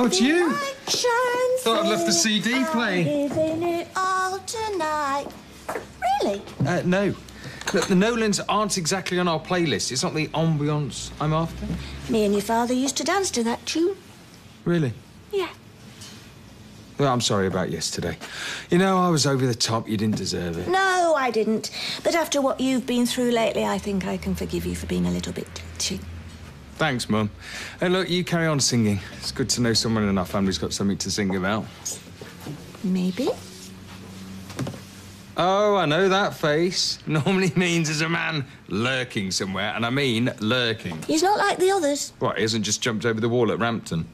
it's you. Thought I'd left the CD playing. Giving it all tonight. Really? No. Look, the Nolans aren't exactly on our playlist. It's not the ambience I'm after. Me and your father used to dance to that tune. Really? Yeah. Well, I'm sorry about yesterday. You know, I was over the top. You didn't deserve it. No, I didn't. But after what you've been through lately, I think I can forgive you for being a little bit touchy. Thanks, Mum. And look, you carry on singing. It's good to know someone in our family's got something to sing about. Maybe. Oh, I know that face. Normally means there's a man lurking somewhere, and I mean lurking. He's not like the others. What, he hasn't just jumped over the wall at Rampton?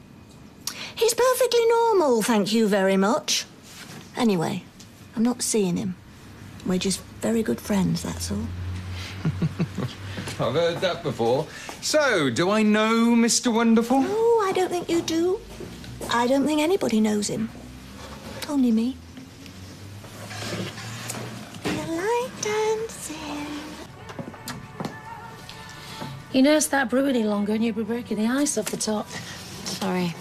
He's perfectly normal, thank you very much. Anyway, I'm not seeing him. We're just very good friends, that's all. I've heard that before. So, do I know Mr. Wonderful? No, I don't think you do. I don't think anybody knows him. Only me. You nursed that brew any longer and you'd be breaking the ice off the top. Sorry.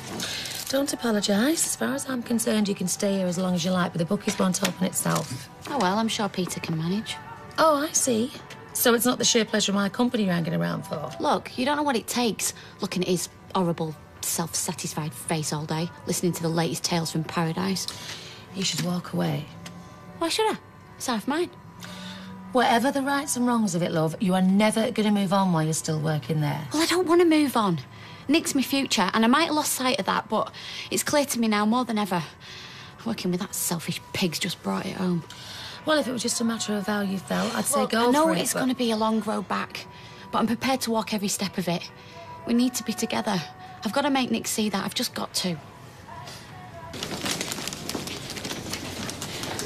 Don't apologise. As far as I'm concerned, you can stay here as long as you like, but the bookies won't open itself. Oh, well, I'm sure Peter can manage. Oh, I see. So it's not the sheer pleasure of my company you're hanging around for? Look, you don't know what it takes, looking at his horrible, self-satisfied face all day, listening to the latest tales from paradise. You should walk away. Why should I? It's half mine. Whatever the rights and wrongs of it, love, you are never going to move on while you're still working there. Well, I don't want to move on. Nick's my future, and I might have lost sight of that, but it's clear to me now more than ever. Working with that selfish pig's just brought it home. Well, if it was just a matter of how you felt, I'd say Look, go for it. I know it's going to be a long road back, but I'm prepared to walk every step of it. We need to be together. I've got to make Nick see that. I've just got to.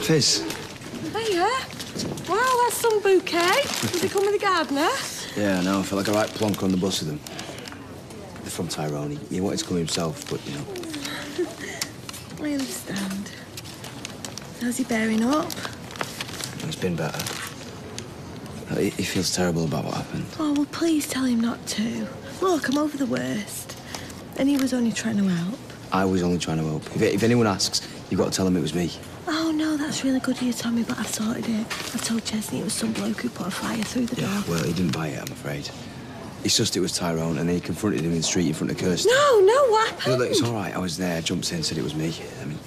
Fizz. Hiya. Wow, that's some bouquet. Does it come with the gardener? Yeah, I know. I felt like a right plonker on the bus with them. They're from Tyrone. He wanted to come himself, but, you know. I understand. How's he bearing up? It's been better. He feels terrible about what happened. Oh, well, please tell him not to. Look, I'm over the worst. And he was only trying to help. I was only trying to help. If anyone asks, you've got to tell them it was me. Oh, no, that's really good of you, Tommy, but I've sorted it. I told Chesney it was some bloke who put a fire through the door. Yeah, well, he didn't buy it, I'm afraid. He sussed it was Tyrone, and then he confronted him in the street in front of Kirsty. No, what happened? Look, it's all right. I was there, jumped in, said it was me. I mean,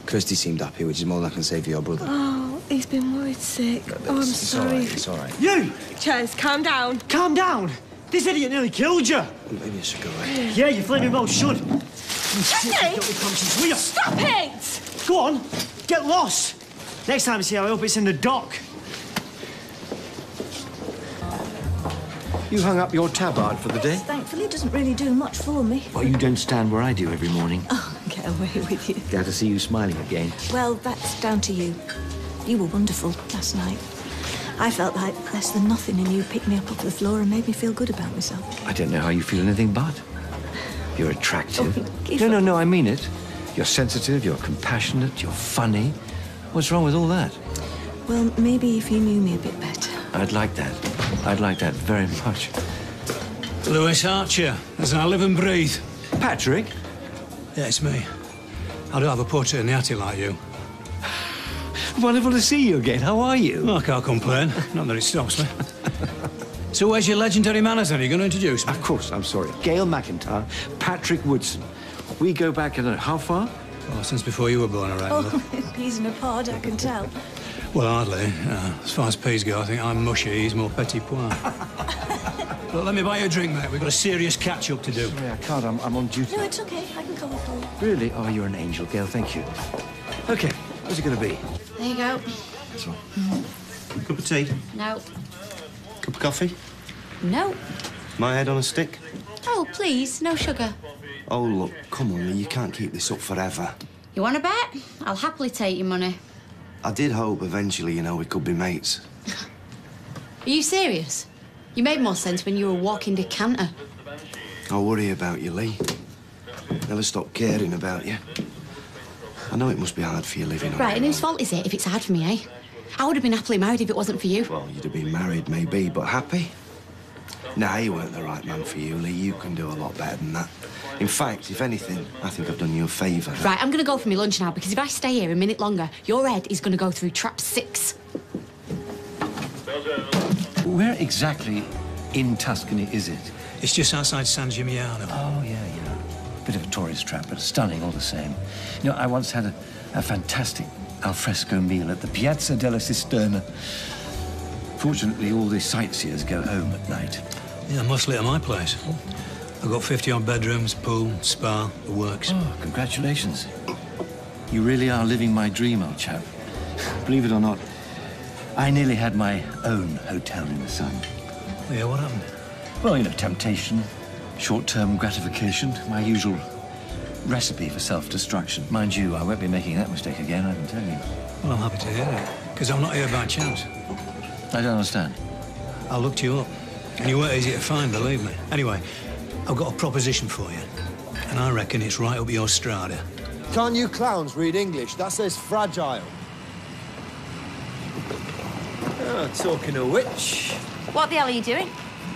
Kirsty seemed happy, which is more than I can say for your brother. Oh, he's been worried sick. Oh, I'm sorry. It's all right. You! Ches, calm down. Calm down! This idiot nearly killed you! Maybe I should go away. Yeah, you flaming well should. Chesney! Stop it! Go on, get lost. Next time you see, I hope it's in the dock. You hung up your tabard for the day? Thankfully, it doesn't really do much for me. Well, you don't stand where I do every morning. Oh, get away with you. Glad to see you smiling again. Well, that's down to you. You were wonderful last night. I felt like less than nothing, and you picked me up off the floor and made me feel good about myself. I don't know how you feel anything but. You're attractive. Oh, No, I mean it. You're sensitive, you're compassionate, you're funny. What's wrong with all that? Well, maybe if you knew me a bit better. I'd like that. I'd like that very much. Lewis Archer, as I live and breathe. Patrick? Yeah, it's me. I don't have a portrait in the attic like you. Wonderful to see you again. How are you? Well, I can't complain. Not that it stops me. So where's your legendary manners then? Are you going to introduce me? Of course, I'm sorry. Gail McIntyre, Patrick Woodson. We go back, I don't know, how far? Oh, since before you were born around. Oh, peas in a pod, I can tell. Well, hardly. As far as peas go, I think I'm mushy. He's more petit pois. But let me buy you a drink, mate. We've got a serious catch-up to do. Sorry, I can't. I'm on duty. No, it's okay. I can cover for you. Really? Oh, you're an angel, Gail. Thank you. OK, what's it going to be? There you go. That's all. Cup of tea? No. Cup of coffee? No. My head on a stick? Oh, please, no sugar. Oh, look, come on, you can't keep this up forever. You want to bet? I'll happily take your money. I did hope eventually, we could be mates. Are you serious? You made more sense when you were a walking decanter. I worry about you, Lee. Never stop caring about you. I know it must be hard for you living on Right, your and whose own. fault is it if it's hard for me, eh? I would have been happily married if it wasn't for you. Well, you'd have been married, maybe, but happy? Nah, he weren't the right man for you, Lee. You can do a lot better than that. In fact, if anything, I think I've done you a favour. Right, I'm going to go for my lunch now, because if I stay here a minute longer, your head is going to go through trap 6. Where exactly in Tuscany is it? It's just outside San Gimignano. Oh, yeah. Bit of a tourist trap, but stunning all the same. You know, I once had a fantastic alfresco meal at the Piazza della Cisterna. Fortunately, all the sightseers go home at night. Yeah, mostly at my place. I've got 50-odd bedrooms, pool, spa, the works. Oh, congratulations. You really are living my dream, old chap. Believe it or not, I nearly had my own hotel in the sun. Yeah, what happened? Well, you know, temptation, short-term gratification, my usual recipe for self-destruction. Mind you, I won't be making that mistake again, I can tell you. Well, I'm happy to hear it, because I'm not here by chance. I don't understand. I looked you up, and you weren't easy to find, believe me. Anyway, I've got a proposition for you, and I reckon it's right up your strata. Can't you clowns read English? That says fragile. Talking of which... What the hell are you doing?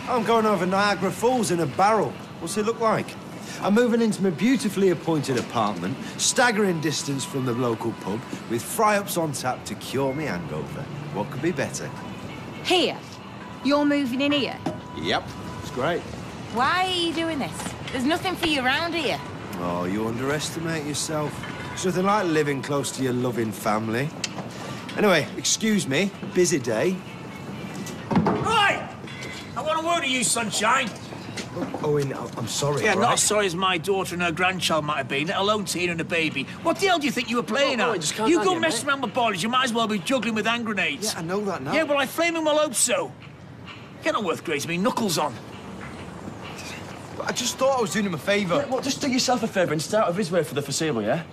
I'm going over Niagara Falls in a barrel. What's it look like? I'm moving into my beautifully appointed apartment, staggering distance from the local pub, with fry-ups on tap to cure me hangover. What could be better? Here? You're moving in here? Yep, it's great. Why are you doing this? There's nothing for you around here. Oh, you underestimate yourself. It's nothing like living close to your loving family. Anyway, excuse me, busy day. Right! I want a word with you, sunshine. Owen, I'm sorry. Yeah, right? not as sorry as my daughter and her grandchild might have been, let alone Tina and the baby. What the hell do you think you were playing at? Just calm You down go here, messing mate. around with boys, you might as well be juggling with hand grenades. Yeah, I know that now. Yeah, well, I flaming well hope so. You're not worth grazing me knuckles on. I just thought I was doing him a favour. Yeah, well, just do yourself a favour and stay out of his way for the foreseeable, yeah?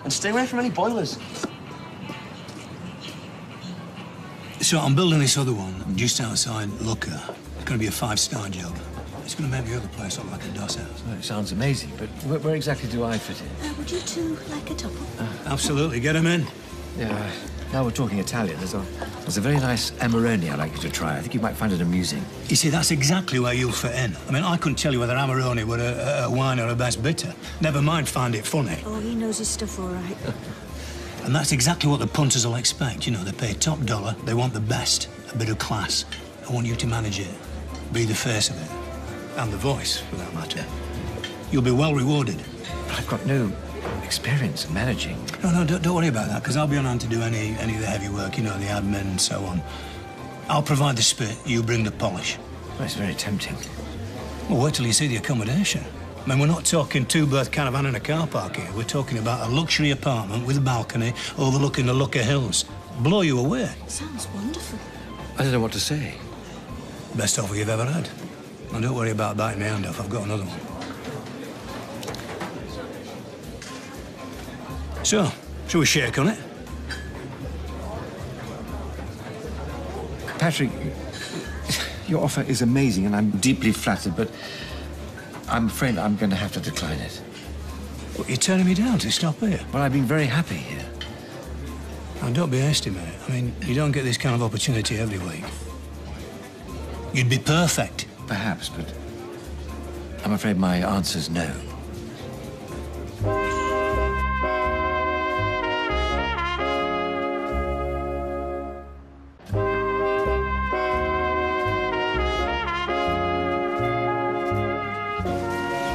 And stay away from any boilers. So I'm building this other one just outside Lucca. It's going to be a 5-star job. It's going to make your other place look like a doss house. Well, it sounds amazing, but where exactly do I fit in? Would you two like a top? Absolutely, get him in. Yeah, now we're talking Italian. There's a very nice Amarone I'd like you to try. I think you might find it amusing. You see, that's exactly where you'll fit in. I mean, I couldn't tell you whether Amarone were a wine or a best bitter. Never mind find it funny. Oh, he knows his stuff all right. And that's exactly what the punters will expect. You know, they pay top dollar, they want the best, a bit of class. I want you to manage it, be the face of it, and the voice, for that matter. You'll be well rewarded. But I've got no experience in managing. No, don't worry about that, because I'll be on hand to do any of the heavy work, you know, the admin and so on. I'll provide the spit, you bring the polish. Well, it's very tempting. Well, wait till you see the accommodation. I mean, we're not talking two-berth caravan in a car park here. We're talking about a luxury apartment with a balcony overlooking the Lucca Hills. Blow you away. Sounds wonderful. I don't know what to say. Best offer you've ever had. And don't worry about biting my hand off. I've got another one. So, shall we shake on it? Patrick, your offer is amazing, and I'm deeply flattered, but I'm afraid I'm going to have to decline it. What, you're turning me down to stop here? Well, I've been very happy here. Now, don't be hasty, mate. I mean, you don't get this kind of opportunity every week. You'd be perfect. Perhaps, but I'm afraid my answer's no.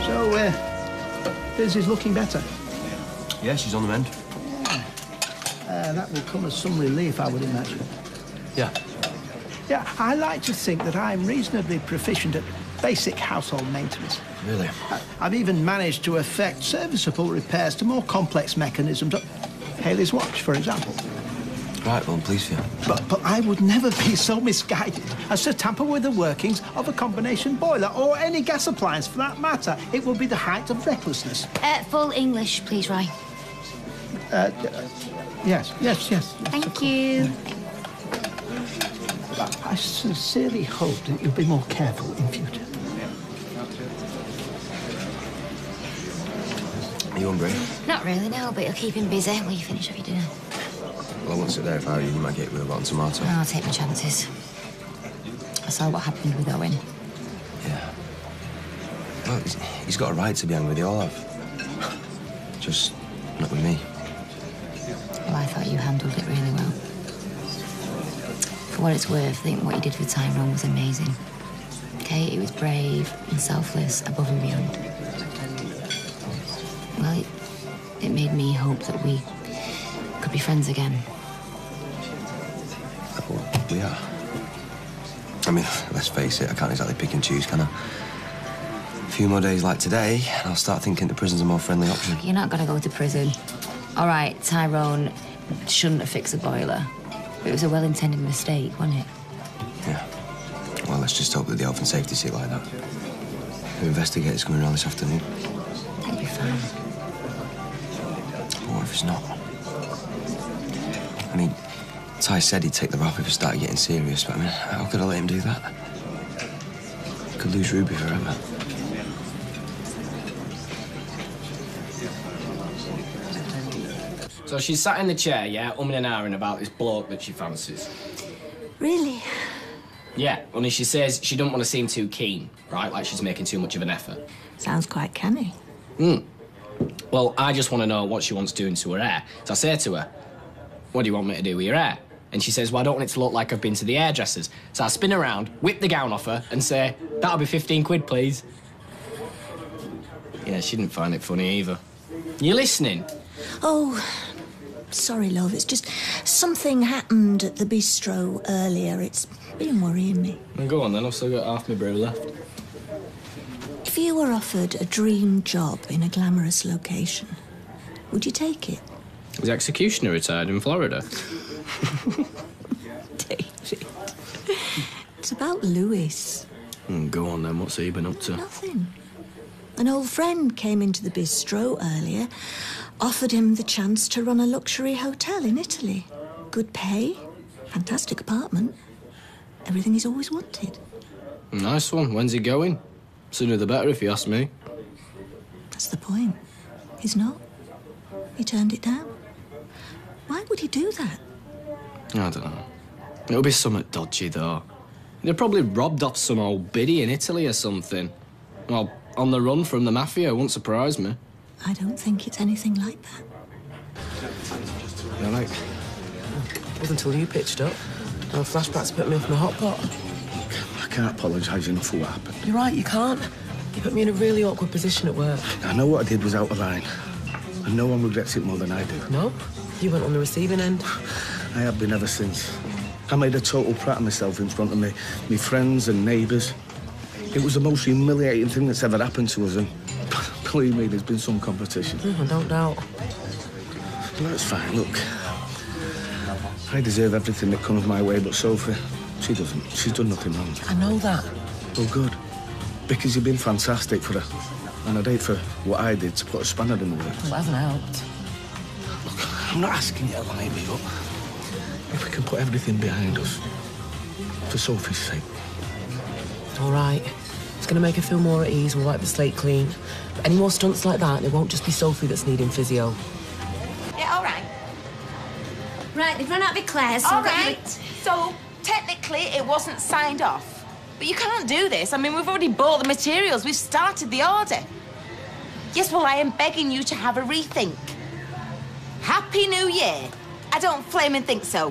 So, Liz is looking better. Yeah, she's on the mend. That will come as some relief, I would imagine. Yeah. Yeah, I like to think that I'm reasonably proficient at basic household maintenance. Really? I've even managed to effect serviceable repairs to more complex mechanisms. Haley's watch, for example. Right, well, I'm pleased for you. But I would never be so misguided as to tamper with the workings of a combination boiler or any gas appliance for that matter. It would be the height of recklessness. Full English, please, Ryan. Yes. Thank you. I sincerely hope that you'll be more careful in future. Are you hungry? Not really, no, but you'll keep him busy while you finish off your dinner. Well, I won't sit there if I were you. You might get with a rotten tomato. I'll take my chances. I saw what happened with Owen. Well, he's got a right to be angry, they all have. Just not with me. Well, I thought you handled it really well. For what it's worth, I think what you did with Tyrone was amazing. Okay, it was brave and selfless, above and beyond. Well, it made me hope that we could be friends again. Well, we are. I mean, let's face it, I can't exactly pick and choose, can I? A few more days like today, and I'll start thinking the prison's a more friendly option. You're not going to go to prison. All right, Tyrone shouldn't have fixed the boiler. But it was a well-intended mistake, wasn't it? Yeah. Well, let's just hope that the health and safety see it like that. The investigator's coming around this afternoon. That'll be fine. But what if it's not? I mean, Ty said he'd take the rap if it started getting serious, but I mean, how could I let him do that? I could lose Ruby forever. So she's sat in the chair, yeah, umming and ahhing about this bloke that she fancies. Really? Yeah, only she says she don't want to seem too keen, right? Like she's making too much of an effort. Sounds quite canny. Well, I just want to know what she wants doing to her hair. So I say to her, what do you want me to do with your hair? And she says, well, I don't want it to look like I've been to the hairdressers. So I spin around, whip the gown off her, and say, that'll be 15 quid, please. Yeah, she didn't find it funny either. You listening? Oh, sorry, love. It's just something happened at the bistro earlier. It's been worrying me. Well, go on then, I've still got half my brew left. If you were offered a dream job in a glamorous location, would you take it? Is the executioner retired in Florida? David. It's about Lewis. Go on then, what's he been up to? Nothing. An old friend came into the bistro earlier, offered him the chance to run a luxury hotel in Italy. Good pay, fantastic apartment, everything he's always wanted. Nice one. When's he going? Sooner the better, if you ask me. That's the point. He's not. He turned it down. Why would he do that? I don't know. It'll be something dodgy, though. They're probably robbed off some old biddy in Italy or something. Well, on the run from the mafia, won't surprise me. I don't think it's anything like that. You all right? It wasn't until you pitched up. No flashbacks put me off my hot pot. I can't apologise enough for what happened. You're right, you can't. You put me in a really awkward position at work. I know what I did was out of line. And no one regrets it more than I do. No? You went on the receiving end. I have been ever since. I made a total prat of myself in front of me friends and neighbours. It was the most humiliating thing that's ever happened to us, and believe me, there's been some competition. I don't doubt. That's fine, look. I deserve everything that comes my way, but Sophie, she doesn't. She's done nothing wrong. I know that. Oh, good. Because you've been fantastic for her. And I'd hate for what I did to put a spanner in the works. Well, it hasn't helped. Look, I'm not asking you to lie me, but if we can put everything behind us, for Sophie's sake. All right. It's going to make her feel more at ease. We'll wipe the slate clean. But any more stunts like that, and it won't just be Sophie that's needing physio. Yeah, all right. Right, they've run out of eclairs. All right. So, technically, it wasn't signed off. But you can't do this. I mean, we've already bought the materials. We've started the order. Yes, well, I am begging you to have a rethink. Happy New Year. I don't flaming think so.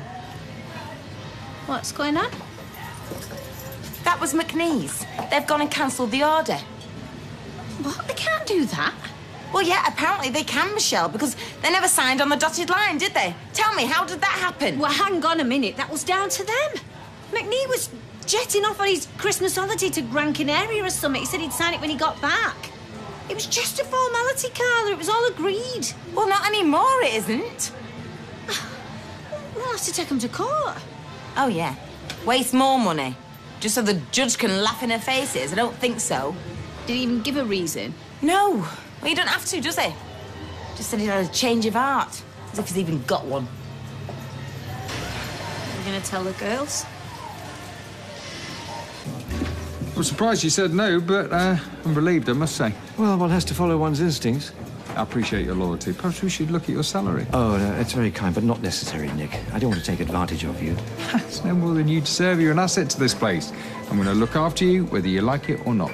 What's going on? That was McNee's. They've gone and cancelled the order. What? They can't do that? Well, yeah, apparently they can, Michelle, because they never signed on the dotted line, did they? Tell me, how did that happen? Well, hang on a minute. That was down to them. McNee was jetting off on his Christmas holiday to Gran Canaria or something. He said he'd sign it when he got back. It was just a formality, Carla. It was all agreed. Well, not anymore, it isn't. We'll have to take them to court. Oh, yeah. Waste more money. Just so the judge can laugh in her faces. I don't think so. Did he even give a reason? No. Well, he don't have to, does he? Just said he had a change of heart. As if he's even got one. You're going to tell the girls? I'm surprised you said no, but I'm relieved, I must say. Well, one has to follow one's instincts. I appreciate your loyalty. Perhaps we should look at your salary. Oh, no, it's very kind, but not necessary, Nick. I don't want to take advantage of you. It's no more than you deserve. You're an asset to this place. I'm going to look after you, whether you like it or not.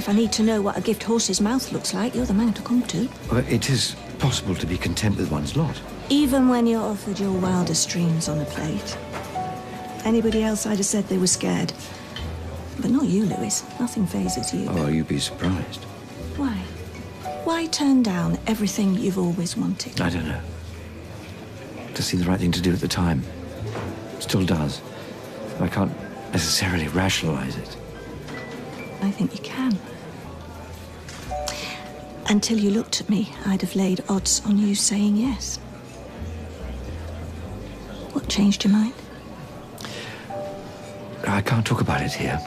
if I need to know what a gift horse's mouth looks like, you're the man to come to. Well, it is possible to be content with one's lot. Even when you're offered your wildest dreams on a plate. Anybody else, I'd have said they were scared. But not you, Lewis. Nothing phases you. Oh, you'd be surprised. Why? Why turn down everything you've always wanted? I don't know. Just seemed the right thing to do at the time. Still does. I can't necessarily rationalize it. I think you can. Until you looked at me, I'd have laid odds on you saying yes. What changed your mind? I can't talk about it here.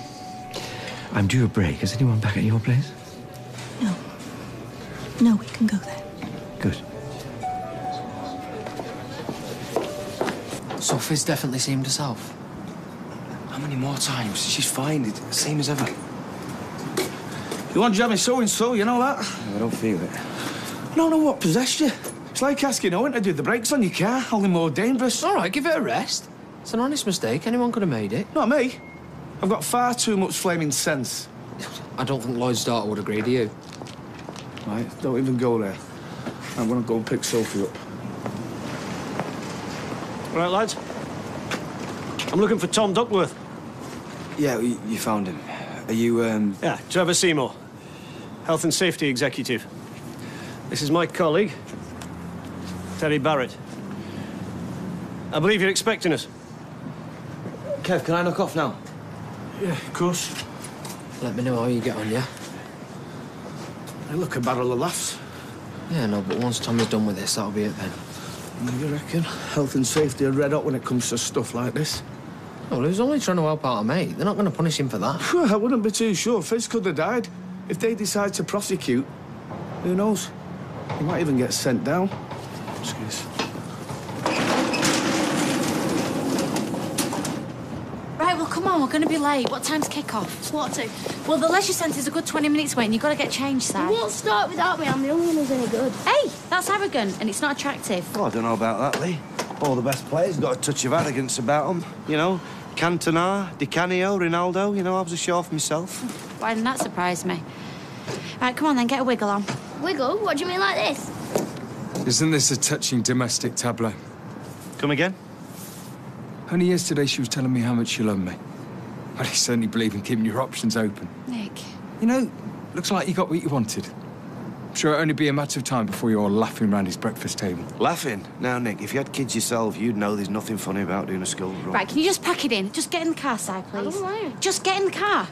I'm due a break. Is anyone back at your place? No. No, we can go there. Good. Sophie's definitely seemed herself. How many more times? She's fine. It's the same as ever. You want jammy so-and-so, you know that? I don't feel it. No, what possessed you? It's like asking Owen to do the brakes on your car, only more dangerous. All right, give it a rest. It's an honest mistake. Anyone could have made it. Not me. I've got far too much flaming sense. I don't think Lloyd's daughter would agree, do you? Right, don't even go there. I'm gonna go and pick Sophie up. Right, lads. I'm looking for Tom Duckworth. Yeah, you found him. Are you, Yeah, Trevor Seymour, Health and Safety Executive. This is my colleague, Terry Barrett. I believe you're expecting us. Kev, can I knock off now? Yeah, of course. Let me know how you get on, yeah? Hey, look, a barrel of laughs. Yeah, no, but once Tommy's done with this, that'll be it then. You reckon? Health and safety are red hot when it comes to stuff like this. Well, he was only trying to help out a mate. They're not going to punish him for that. I wouldn't be too sure. Fizz could have died. If they decide to prosecute, who knows? He might even get sent down. Excuse. Right, well, come on, we're going to be late. What time's kick-off? What to? Well, the leisure centre's a good 20 minutes away and you've got to get changed, Si. You won't start without me. I'm the only one who's any good. Hey, that's arrogant and it's not attractive. Oh, I don't know about that, Lee. All the best players got a touch of arrogance about them, you know. Cantona, Di Canio, Ronaldo, you know, I was a show off myself. Why didn't that surprise me? Right, come on then, get a wiggle on. Wiggle? What do you mean like this? Isn't this a touching domestic tableau? Come again? Only yesterday she was telling me how much she loved me. Well, I certainly believe in keeping your options open. Nick. You know, looks like you got what you wanted. I'm sure it'll only be a matter of time before you're all laughing round his breakfast table. Laughing? Now, Nick, if you had kids yourself, you'd know there's nothing funny about doing a school run. Right, can you just pack it in? Just get in the car, Si, please. I don't know. Just get in the car.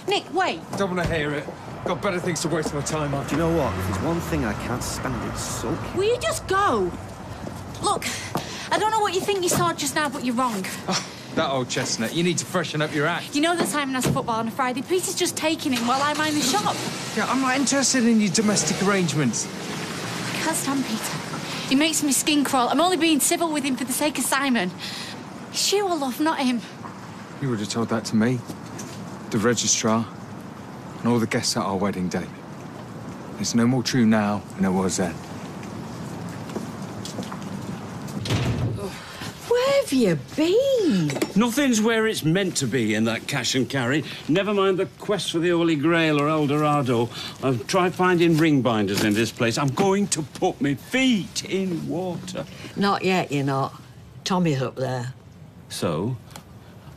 Nick, wait. Don't want to hear it. Got better things to waste my time on. Do you know what? If there's one thing I can't stand, it's sulking. Will you just go? Look, I don't know what you think you saw just now, but you're wrong. Oh, that old chestnut. You need to freshen up your act. You know that Simon has football on a Friday. Peter's just taking him while I mind the shop. Yeah, I'm not interested in your domestic arrangements. I can't stand Peter. He makes my skin crawl. I'm only being civil with him for the sake of Simon. It's you I love, not him. You would have told that to me, the registrar, and all the guests at our wedding day. It's no more true now than it was then. Where have you been? Nothing's where it's meant to be in that cash and carry. Never mind the quest for the Holy Grail or El Dorado. I've tried finding ring binders in this place. I'm going to put my feet in water. Not yet, you're not. Tommy's up there. So,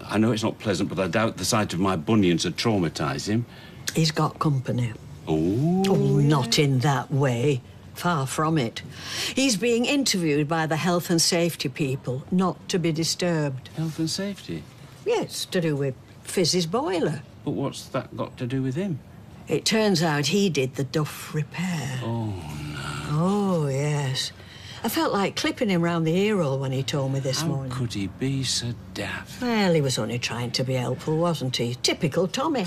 I know it's not pleasant, but I doubt the sight of my bunions would traumatise him. He's got company. Oh, not in that way. Far from it. He's being interviewed by the health and safety people, not to be disturbed. Health and safety? Yes, to do with Fizz's boiler. But what's that got to do with him? It turns out he did the Duff repair. Oh, no. Oh, yes. I felt like clipping him round the ear hole when he told me this morning. How could he be so daft? Well, he was only trying to be helpful, wasn't he? Typical Tommy.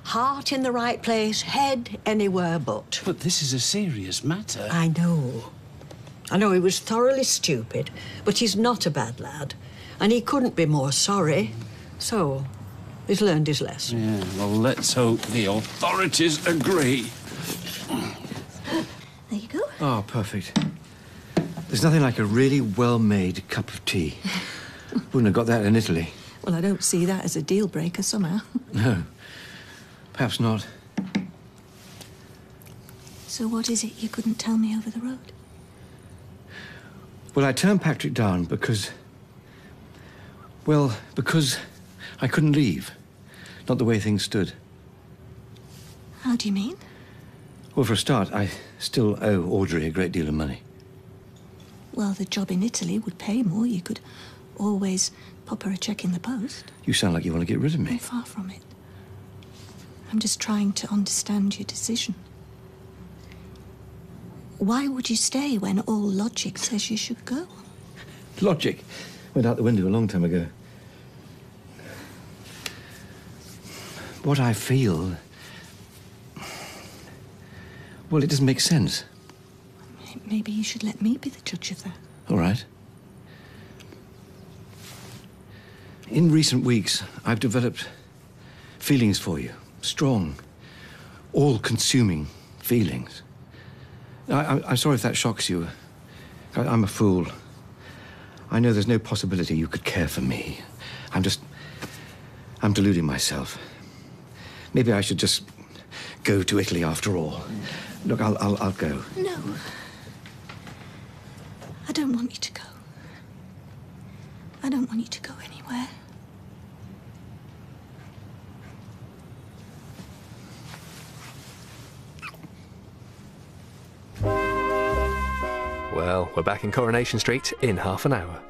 Heart in the right place, head anywhere but. But this is a serious matter. I know. I know he was thoroughly stupid, but he's not a bad lad. And he couldn't be more sorry. So, he's learned his lesson. Yeah, well, let's hope the authorities agree. There you go. Oh, perfect. There's nothing like a really well-made cup of tea. Wouldn't have got that in Italy. Well, I don't see that as a deal breaker somehow. No. Perhaps not. So what is it you couldn't tell me over the road? Well, I turned Patrick down because... Well, because I couldn't leave. Not the way things stood. How do you mean? Well, for a start, I still owe Audrey a great deal of money. Well, the job in Italy would pay more. You could always pop her a cheque in the post. You sound like you want to get rid of me. I'm far from it. I'm just trying to understand your decision. Why would you stay when all logic says you should go? Logic went out the window a long time ago. What I feel... Well, it doesn't make sense. Maybe you should let me be the judge of that. All right. In recent weeks, I've developed feelings for you. Strong, all-consuming feelings. I'm sorry if that shocks you. I'm a fool. I know there's no possibility you could care for me. I'm deluding myself. Maybe I should just go to Italy after all. Look, I'll go. No. I don't want you to go. I don't want you to go anywhere. Well, we're back in Coronation Street in half an hour.